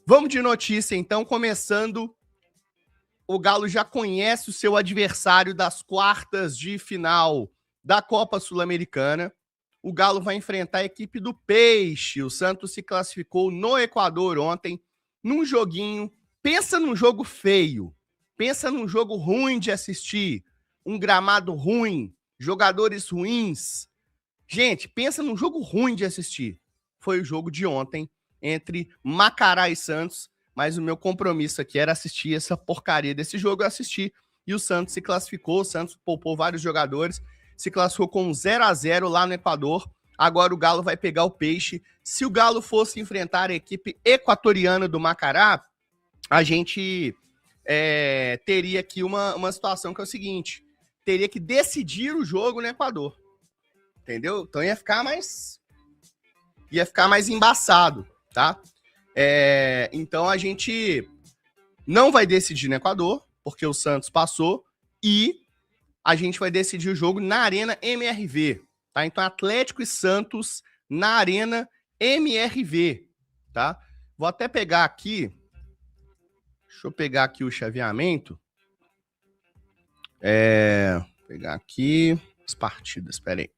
Vamos de notícia, então, começando. O Galo já conhece o seu adversário das quartas de final da Copa Sul-Americana. O Galo vai enfrentar a equipe do Peixe. O Santos se classificou no Equador ontem, num joguinho. Pensa num jogo feio. Pensa num jogo ruim de assistir. Um gramado ruim. Jogadores ruins. Gente, pensa num jogo ruim de assistir. Foi o jogo de ontem entre Macará e Santos. Mas o meu compromisso aqui era assistir essa porcaria desse jogo. Eu assisti e o Santos se classificou. O Santos poupou vários jogadores. Se classificou com 0-0 lá no Equador. Agora o Galo vai pegar o Peixe. Se o Galo fosse enfrentar a equipe equatoriana do Macará, a gente teria aqui uma situação que é o seguinte. Teria que decidir o jogo no Equador. Entendeu? Então ia ficar mais embaçado, tá? Então a gente não vai decidir no Equador, porque o Santos passou, e a gente vai decidir o jogo na Arena MRV, tá? Então Atlético e Santos na Arena MRV, tá? Vou até pegar aqui, deixa eu pegar aqui o chaveamento, pegar aqui as partidas, espera aí.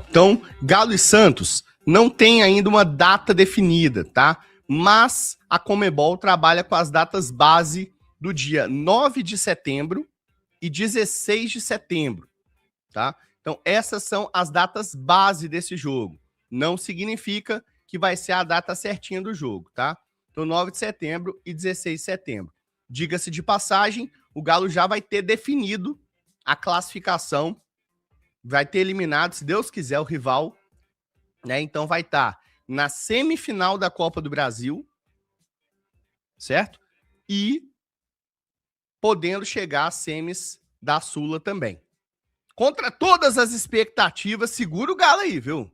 Então, Galo e Santos não tem ainda uma data definida, tá? Mas a Conmebol trabalha com as datas base do dia 9 de setembro e 16 de setembro, tá? Então, essas são as datas base desse jogo. Não significa que vai ser a data certinha do jogo, tá? Então, 9 de setembro e 16 de setembro. Diga-se de passagem, o Galo já vai ter definido a classificação, vai ter eliminado, se Deus quiser, o rival, né? Então vai estar na semifinal da Copa do Brasil, certo? E podendo chegar às semis da Sula também. Contra todas as expectativas, segura o Galo aí, viu?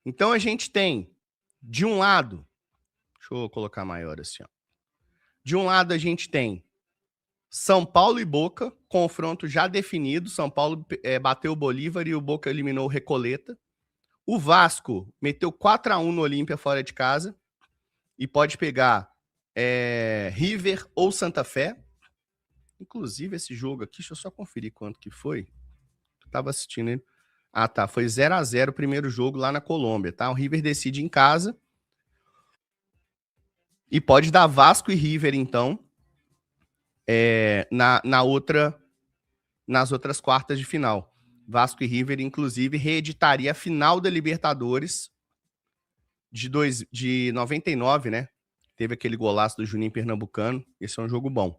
Então a gente tem, de um lado, deixa eu colocar maior assim, ó. De um lado a gente tem São Paulo e Boca, confronto já definido. São Paulo bateu o Bolívar e o Boca eliminou o Recoleta. O Vasco meteu 4-1 no Olímpia fora de casa e pode pegar River ou Santa Fé. Inclusive esse jogo aqui, deixa eu só conferir quanto que foi. Eu tava assistindo ele. Ah, tá, foi 0-0 o primeiro jogo lá na Colômbia, tá? O River decide em casa. E pode dar Vasco e River, então, nas outras quartas de final. Vasco e River, inclusive, reeditaria a final da Libertadores de 99, né? Teve aquele golaço do Juninho Pernambucano. Esse é um jogo bom.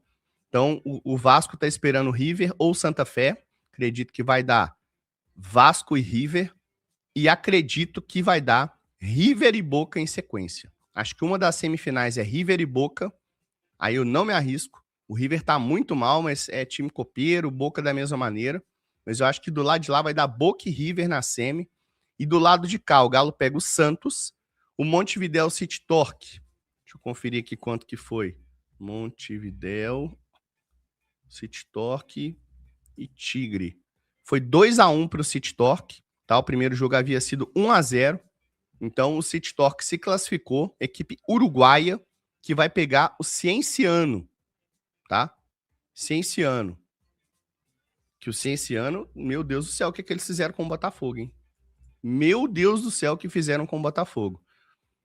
Então, o Vasco tá esperando River ou Santa Fé. Acredito que vai dar Vasco e River. E acredito que vai dar River e Boca em sequência. Acho que uma das semifinais é River e Boca. Aí eu não me arrisco. O River tá muito mal, mas é time copeiro, o Boca da mesma maneira. Mas eu acho que do lado de lá vai dar Boca e River na semi. E do lado de cá, o Galo pega o Santos, o Montevidéu City Torque. Deixa eu conferir aqui quanto que foi. Montevidéu, City Torque e Tigre. Foi 2-1 para o City Torque. Tá? O primeiro jogo havia sido 1-0. Então o City Torque se classificou, equipe uruguaia, que vai pegar o Cienciano, tá? Cienciano. Que o Cienciano, meu Deus do céu, o que eles fizeram com o Botafogo, hein? Meu Deus do céu, o que fizeram com o Botafogo.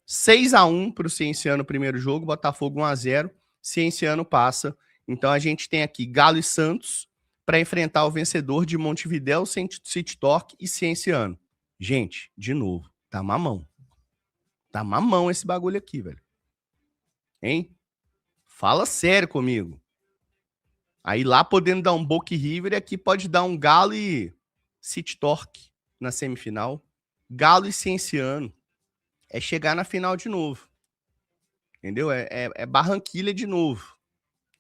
6-1 para o Cienciano primeiro jogo, Botafogo 1-0, Cienciano passa. Então a gente tem aqui Galo e Santos para enfrentar o vencedor de Montevidéu, City Torque e Cienciano. Gente, de novo, tá mamão. Tá mamão esse bagulho aqui, velho. Hein? Fala sério comigo. Aí lá podendo dar um Boca e River, aqui pode dar um Galo e City Torque na semifinal. Galo e Cienciano. É chegar na final de novo. Entendeu? É Barranquilha de novo.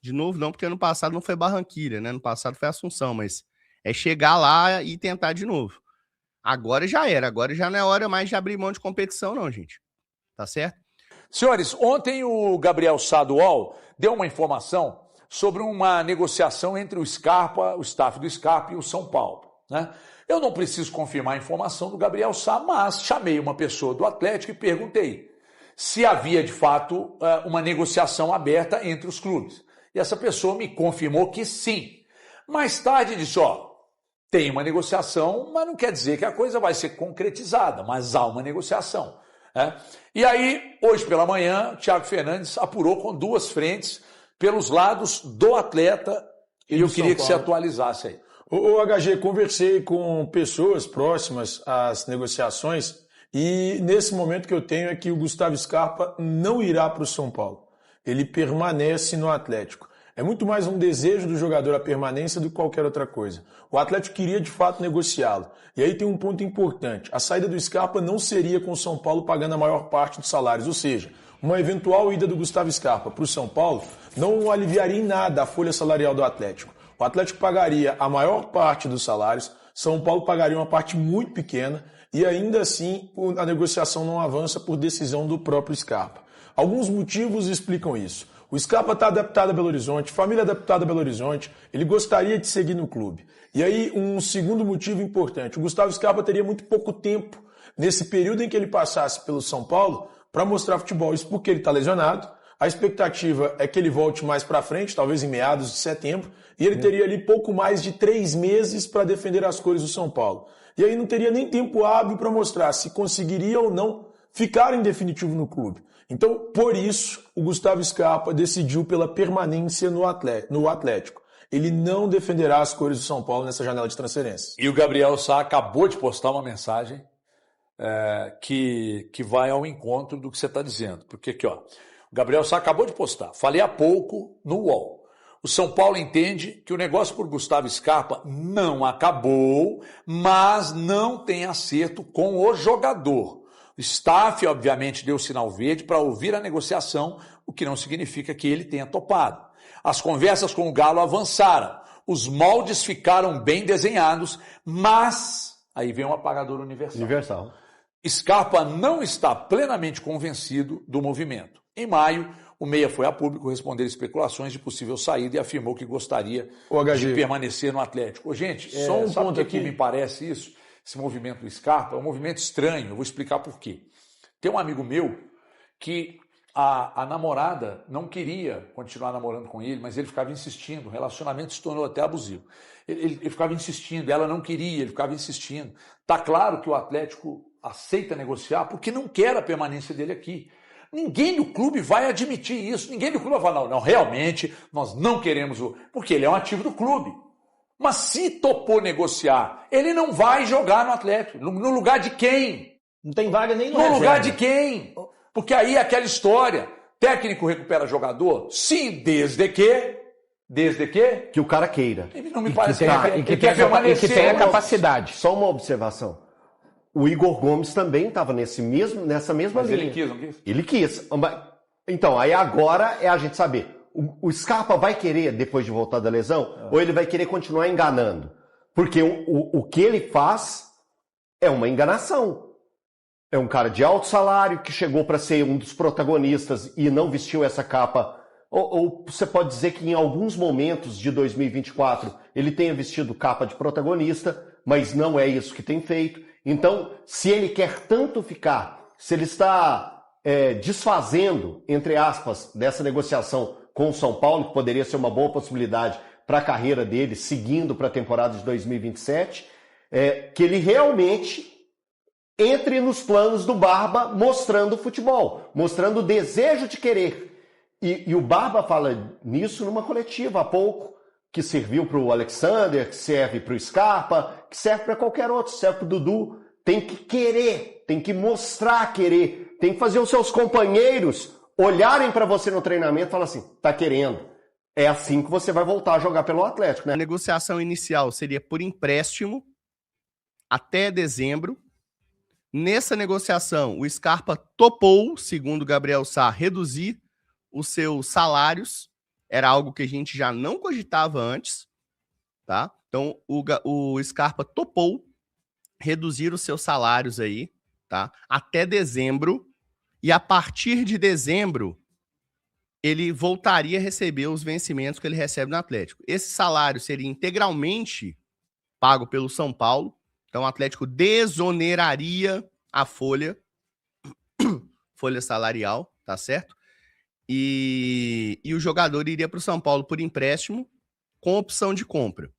De novo não, porque ano passado não foi Barranquilha, né? Ano passado foi Assunção, mas é chegar lá e tentar de novo. Agora já era. Agora já não é hora mais de abrir mão de competição, não, gente. Tá certo? Senhores, ontem o Gabriel Saduol deu uma informação sobre uma negociação entre o Scarpa, o staff do Scarpa e o São Paulo, né? Eu não preciso confirmar a informação do Gabriel Sá, mas chamei uma pessoa do Atlético e perguntei: se havia de fato uma negociação aberta entre os clubes. E essa pessoa me confirmou que sim. Mais tarde disse, tem uma negociação, mas não quer dizer que a coisa vai ser concretizada, mas há uma negociação. E aí, hoje pela manhã, o Thiago Fernandes apurou com 2 frentes pelos lados do atleta e eu queria que você atualizasse aí. O HG, conversei com pessoas próximas às negociações e nesse momento que eu tenho é que o Gustavo Scarpa não irá para o São Paulo. Ele permanece no Atlético. É muito mais um desejo do jogador a permanência do que qualquer outra coisa. O Atlético queria de fato negociá-lo. E aí tem um ponto importante. A saída do Scarpa não seria com o São Paulo pagando a maior parte dos salários. Ou seja, uma eventual ida do Gustavo Scarpa para o São Paulo não aliviaria em nada a folha salarial do Atlético. O Atlético pagaria a maior parte dos salários, São Paulo pagaria uma parte muito pequena e ainda assim a negociação não avança por decisão do próprio Scarpa. Alguns motivos explicam isso. O Scarpa está adaptado a Belo Horizonte, família adaptada a Belo Horizonte, ele gostaria de seguir no clube. E aí um segundo motivo importante, o Gustavo Scarpa teria muito pouco tempo nesse período em que ele passasse pelo São Paulo para mostrar futebol. Isso porque ele está lesionado, a expectativa é que ele volte mais para frente, talvez em meados de setembro, e ele teria ali pouco mais de 3 meses para defender as cores do São Paulo. E aí não teria nem tempo hábil para mostrar se conseguiria ou não ficar em definitivo no clube. Então, por isso, o Gustavo Scarpa decidiu pela permanência no Atlético. Ele não defenderá as cores do São Paulo nessa janela de transferência. E o Gabriel Sá acabou de postar uma mensagem que vai ao encontro do que você está dizendo. Porque aqui, o Gabriel Sá acabou de postar. Falei há pouco no UOL. O São Paulo entende que o negócio por Gustavo Scarpa não acabou, mas não tem acerto com o jogador. O staff, obviamente, deu sinal verde para ouvir a negociação, o que não significa que ele tenha topado. As conversas com o Galo avançaram, os moldes ficaram bem desenhados, mas aí vem um apagador universal. Scarpa não está plenamente convencido do movimento. Em maio, o Meia foi a público responder especulações de possível saída e afirmou que gostaria de permanecer no Atlético. Gente, só um ponto aqui me parece isso. Esse movimento do Scarpa é um movimento estranho, eu vou explicar por quê. Tem um amigo meu que a namorada não queria continuar namorando com ele, mas ele ficava insistindo, o relacionamento se tornou até abusivo. Ele ficava insistindo, ela não queria, ele ficava insistindo. Tá claro que o Atlético aceita negociar porque não quer a permanência dele aqui. Ninguém do clube vai admitir isso, ninguém do clube vai falar, não, realmente nós não queremos porque ele é um ativo do clube. Mas se topou negociar, ele não vai jogar no Atlético. No lugar de quem? Não tem vaga nem no lugar de quem? Porque aí é aquela história. Técnico recupera jogador? Sim, desde que... Que o cara queira. Ele não me parece que tenha capacidade. Só uma observação. O Igor Gomes também estava nessa mesma linha. Mas ele quis, não quis? Ele quis. Então, aí agora é a gente saber. O Scarpa vai querer, depois de voltar da lesão, ou ele vai querer continuar enganando? Porque o que ele faz é uma enganação. É um cara de alto salário que chegou para ser um dos protagonistas e não vestiu essa capa. Ou você pode dizer que em alguns momentos de 2024 ele tenha vestido capa de protagonista, mas não é isso que tem feito. Então, se ele quer tanto ficar, se ele está desfazendo, entre aspas, dessa negociação com o São Paulo, que poderia ser uma boa possibilidade para a carreira dele, seguindo para a temporada de 2027, que ele realmente entre nos planos do Barba mostrando futebol, mostrando o desejo de querer. E o Barba fala nisso numa coletiva há pouco, que serviu para o Alexander, que serve para o Scarpa, que serve para qualquer outro, serve para o Dudu. Tem que querer, tem que mostrar querer, tem que fazer os seus companheiros olharem para você no treinamento e falar assim, tá querendo. É assim que você vai voltar a jogar pelo Atlético, né? A negociação inicial seria por empréstimo até dezembro. Nessa negociação, o Scarpa topou, segundo Gabriel Sá, reduzir os seus salários. Era algo que a gente já não cogitava antes, tá? Então, o Scarpa topou reduzir os seus salários aí, tá? Até dezembro. E a partir de dezembro, ele voltaria a receber os vencimentos que ele recebe no Atlético. Esse salário seria integralmente pago pelo São Paulo. Então, o Atlético desoneraria a folha folha salarial, tá certo? E o jogador iria para o São Paulo por empréstimo com opção de compra.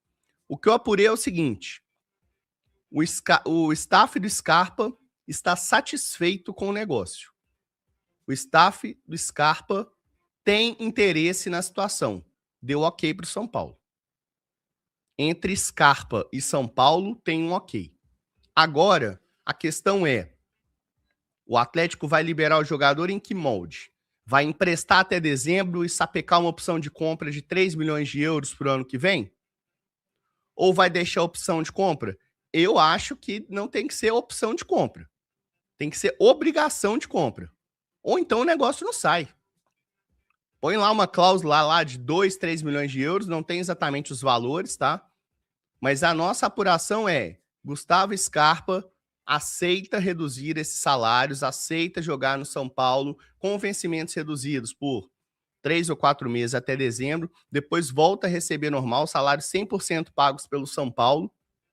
O que eu apurei é o seguinte: o staff do Scarpa está satisfeito com o negócio. O staff do Scarpa tem interesse na situação. Deu ok para o São Paulo. Entre Scarpa e São Paulo tem um ok. Agora, a questão é: o Atlético vai liberar o jogador em que molde? Vai emprestar até dezembro e sapecar uma opção de compra de 3 milhões de euros para o ano que vem? Ou vai deixar a opção de compra? Eu acho que não tem que ser opção de compra. Tem que ser obrigação de compra. Ou então o negócio não sai. Põe lá uma cláusula lá de 2, 3 milhões de euros, não tem exatamente os valores, tá? Mas a nossa apuração é: Gustavo Scarpa aceita reduzir esses salários, aceita jogar no São Paulo com vencimentos reduzidos por 3 ou 4 meses até dezembro, depois volta a receber normal, salários 100% pagos pelo São Paulo,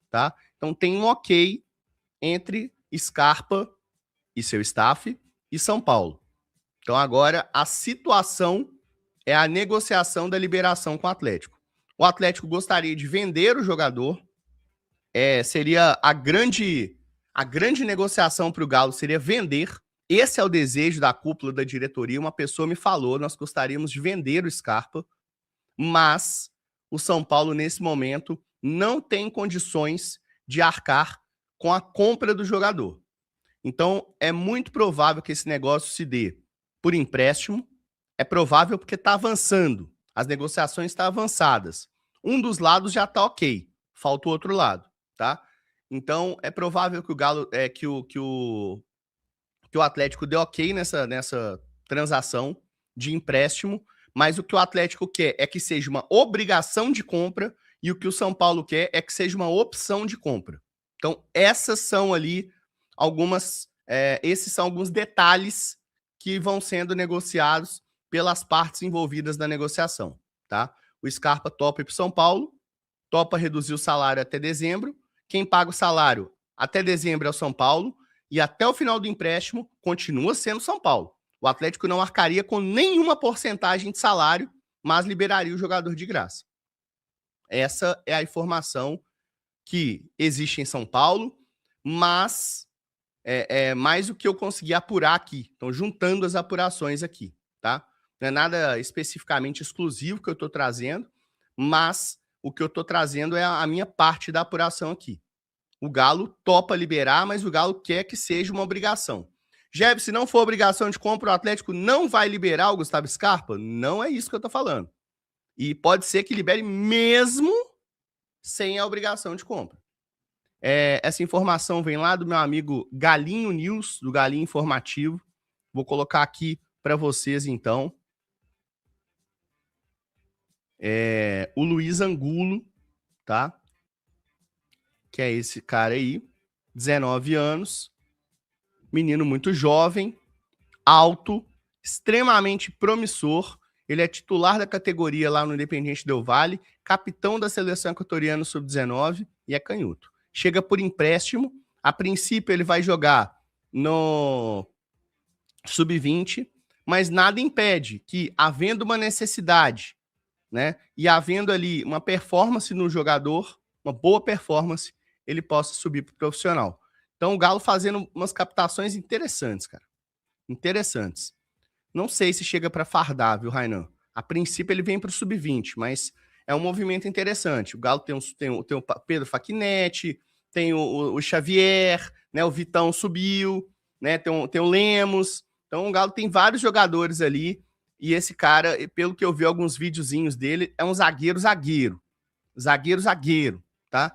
tá? Então tem um ok entre Scarpa e seu staff e São Paulo. Então agora a situação é a negociação da liberação com o Atlético. O Atlético gostaria de vender o jogador, seria a grande negociação para o Galo, seria vender. Esse é o desejo da cúpula da diretoria. Uma pessoa me falou: nós gostaríamos de vender o Scarpa, mas o São Paulo, nesse momento, não tem condições de arcar com a compra do jogador. Então, é muito provável que esse negócio se dê por empréstimo. É provável porque está avançando. As negociações estão avançadas. Um dos lados já está ok. Falta o outro lado, tá? Então, é provável que o Galo, que o Atlético dê ok nessa transação de empréstimo, mas o que o Atlético quer é que seja uma obrigação de compra e o que o São Paulo quer é que seja uma opção de compra. Então, essas são ali esses são alguns detalhes que vão sendo negociados pelas partes envolvidas na negociação, tá? O Scarpa topa ir para o São Paulo, topa reduzir o salário até dezembro. Quem paga o salário até dezembro é o São Paulo e até o final do empréstimo continua sendo São Paulo. O Atlético não arcaria com nenhuma porcentagem de salário, mas liberaria o jogador de graça. Essa é a informação que existe em São Paulo, mas é mais o que eu consegui apurar aqui. Então, juntando as apurações aqui, tá? Não é nada especificamente exclusivo que eu estou trazendo, mas o que eu estou trazendo é a minha parte da apuração aqui. O Galo topa liberar, mas o Galo quer que seja uma obrigação. Jeb, se não for obrigação de compra, o Atlético não vai liberar o Gustavo Scarpa? Não é isso que eu estou falando. E pode ser que libere mesmo sem a obrigação de compra. Essa informação vem lá do meu amigo Galinho News, do Galinho Informativo. Vou colocar aqui para vocês, então. O Luiz Angulo, tá? Que é esse cara aí, 19 anos, menino muito jovem, alto, extremamente promissor. Ele é titular da categoria lá no Independiente Del Valle, capitão da seleção equatoriana sub-19 e é canhoto. Chega por empréstimo. A princípio ele vai jogar no sub-20, mas nada impede que, havendo uma necessidade, né, e havendo ali uma performance no jogador, uma boa performance, ele possa subir para o profissional. Então o Galo fazendo umas captações interessantes, cara. Interessantes. Não sei se chega para fardar, viu, Rainan? A princípio ele vem para o sub-20, mas é um movimento interessante. O Galo tem o Pedro Facchinetti, tem o Xavier, né? O Vitão subiu, né? Tem o Lemos. Então o Galo tem vários jogadores ali. E esse cara, pelo que eu vi alguns videozinhos dele, é um zagueiro, tá?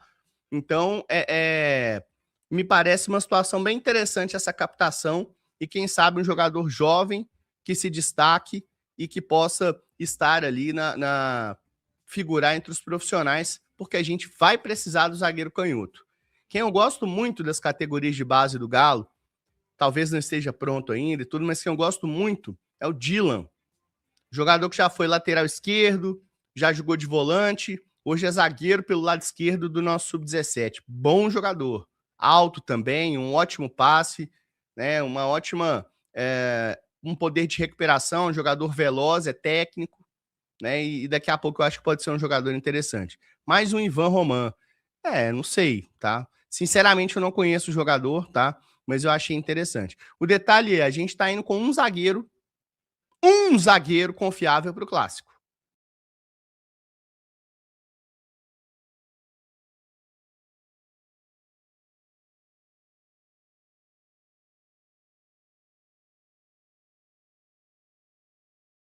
Então, me parece uma situação bem interessante essa captação. E quem sabe um jogador jovem que se destaque e que possa estar ali figurar entre os profissionais, porque a gente vai precisar do zagueiro canhoto. Quem eu gosto muito das categorias de base do Galo, talvez não esteja pronto ainda e tudo, mas quem eu gosto muito é o Dylan. Jogador que já foi lateral esquerdo, já jogou de volante, hoje é zagueiro pelo lado esquerdo do nosso sub-17. Bom jogador, alto também, um ótimo passe, né, uma ótima um poder de recuperação, um jogador veloz, é técnico, né? E daqui a pouco eu acho que pode ser um jogador interessante. Mais um Ivan Roman. Não sei, tá? Sinceramente, eu não conheço o jogador, tá? Mas eu achei interessante. O detalhe é, a gente tá indo com um zagueiro confiável pro Clássico.